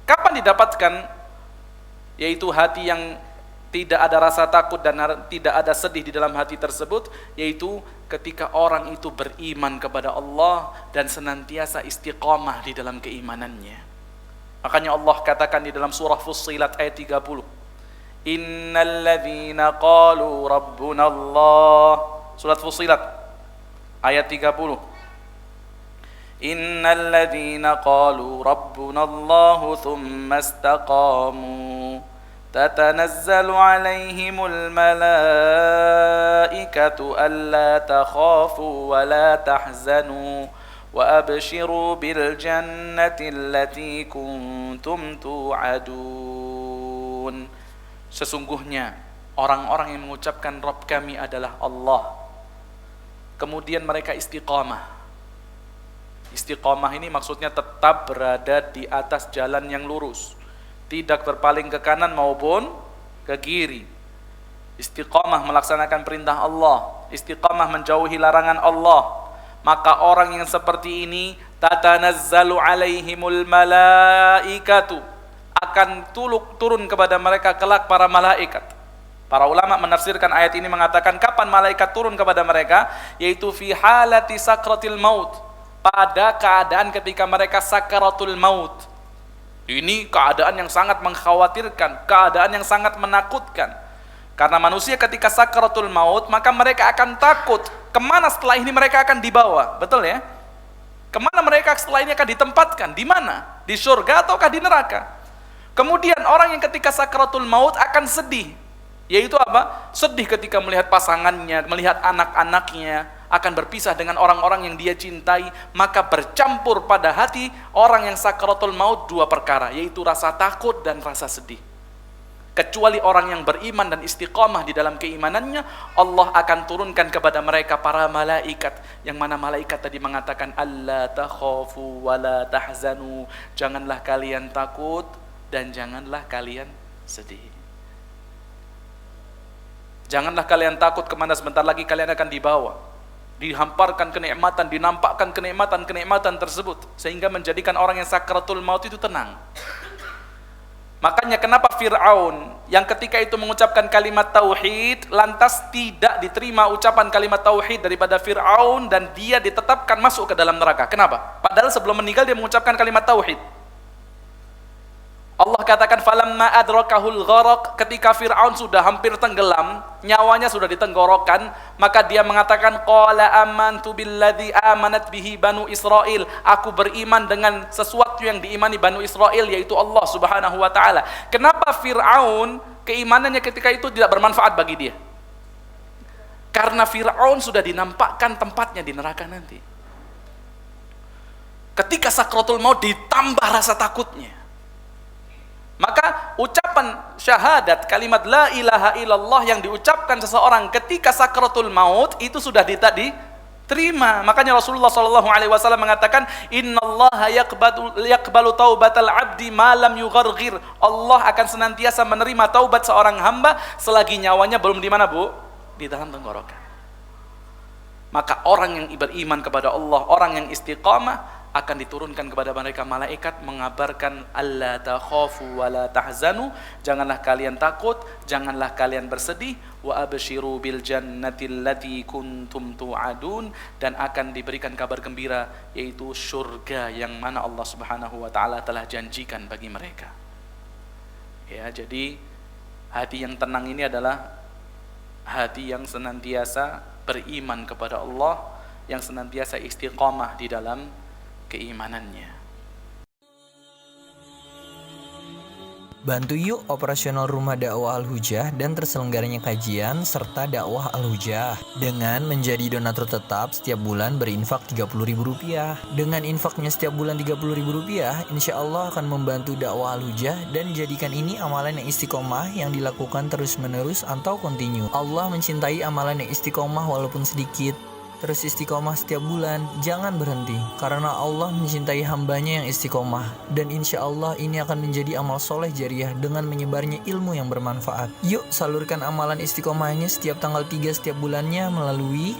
Kapan didapatkan? Yaitu hati yang tidak ada rasa takut dan tidak ada sedih di dalam hati tersebut, yaitu ketika orang itu beriman kepada Allah dan senantiasa istiqamah di dalam keimanannya. Makanya Allah katakan di dalam surah Fussilat ayat 30, Innal ladzina qalu rabbuna Allah. Surat Fussilat ayat 30. Innal ladzina qalu rabbuna Allah thumma istaqamu تتنزل عليهم الملائكة ألا تخافوا ولا تحزنوا وأبشروا بالجنة التي كنتم توعدون. Sesungguhnya orang-orang yang mengucapkan Rabb kami adalah Allah, kemudian mereka istiqamah. Istiqamah ini maksudnya tetap berada di atas jalan yang lurus, tidak berpaling ke kanan maupun ke kiri. Istiqamah melaksanakan perintah Allah, istiqamah menjauhi larangan Allah. Maka orang yang seperti ini tatanazzalu alaihimul malaikatu, akan turun kepada mereka kelak para malaikat. Para ulama menafsirkan ayat ini mengatakan kapan malaikat turun kepada mereka, yaitu fi halati sakratil maut, pada keadaan ketika mereka sakaratul maut. Ini keadaan yang sangat mengkhawatirkan, keadaan yang sangat menakutkan. Karena manusia ketika sakaratul maut, maka mereka akan takut kemana setelah ini mereka akan dibawa. Betul ya? Kemana mereka setelah ini akan ditempatkan? Di mana? Di surga ataukah di neraka? Kemudian orang yang ketika sakaratul maut akan sedih. Yaitu apa? Sedih ketika melihat pasangannya, melihat anak-anaknya akan berpisah dengan orang-orang yang dia cintai. Maka bercampur pada hati orang yang sakaratul maut dua perkara, yaitu rasa takut dan rasa sedih. Kecuali orang yang beriman dan istiqamah di dalam keimanannya, Allah akan turunkan kepada mereka para malaikat, yang mana malaikat tadi mengatakan alla takhafu wa la tahzanu, janganlah kalian takut dan janganlah kalian sedih. Janganlah kalian takut kemana sebentar lagi kalian akan dibawa, dihamparkan kenikmatan, dinampakkan kenikmatan tersebut, sehingga menjadikan orang yang sakaratul maut itu tenang. Makanya kenapa Fir'aun yang ketika itu mengucapkan kalimat tauhid, lantas tidak diterima ucapan kalimat tauhid daripada Fir'aun dan dia ditetapkan masuk ke dalam neraka. Kenapa? Padahal sebelum meninggal dia mengucapkan kalimat tauhid. Allah katakan falamma adrakahul gharaq, ketika Fir'aun sudah hampir tenggelam, nyawanya sudah ditenggorokan, maka dia mengatakan qala amantu billadzi amanat bihi banu Israil, aku beriman dengan sesuatu yang diimani Banu Israel, yaitu Allah Subhanahu wa taala. Kenapa Fir'aun keimanannya ketika itu tidak bermanfaat bagi dia? Karena Fir'aun sudah dinampakkan tempatnya di neraka nanti. Ketika sakratul maut ditambah rasa takutnya. Maka ucapan syahadat kalimat la ilaha illallah yang diucapkan seseorang ketika sakratul maut itu sudah diterima. Makanya Rasulullah SAW mengatakan innallaha yaqbalu taubatal abdi ma lam yugharghir. Allah akan senantiasa menerima taubat seorang hamba selagi nyawanya belum di mana, Bu? Di dalam tenggorokan. Maka orang yang beriman kepada Allah, orang yang istiqamah, akan diturunkan kepada mereka malaikat mengabarkan alla takhafu wa la tahzanu, janganlah kalian takut, janganlah kalian bersedih, wa abshiru bil jannati allati kuntum tu'adun, dan akan diberikan kabar gembira yaitu surga yang mana Allah Subhanahu wa taala telah janjikan bagi mereka. Ya, jadi hati yang tenang ini adalah hati yang senantiasa beriman kepada Allah, yang senantiasa istiqamah di dalam keimanannya. Bantu yuk operasional Rumah Dakwah Al-Hujah dan terselenggaranya kajian serta dakwah Al-Hujah dengan menjadi donatur tetap setiap bulan berinfak Rp30.000. Dengan infaknya setiap bulan Rp30.000, insya Allah akan membantu dakwah Al-Hujah dan jadikan ini amalan yang istiqomah yang dilakukan terus-menerus atau kontinu. Allah mencintai amalan yang istiqomah walaupun sedikit. Terus istiqomah setiap bulan, jangan berhenti, karena Allah mencintai hambanya yang istiqomah, dan insya Allah ini akan menjadi amal soleh jariah dengan menyebarnya ilmu yang bermanfaat. Yuk salurkan amalan istiqomahnya setiap tanggal 3 setiap bulannya melalui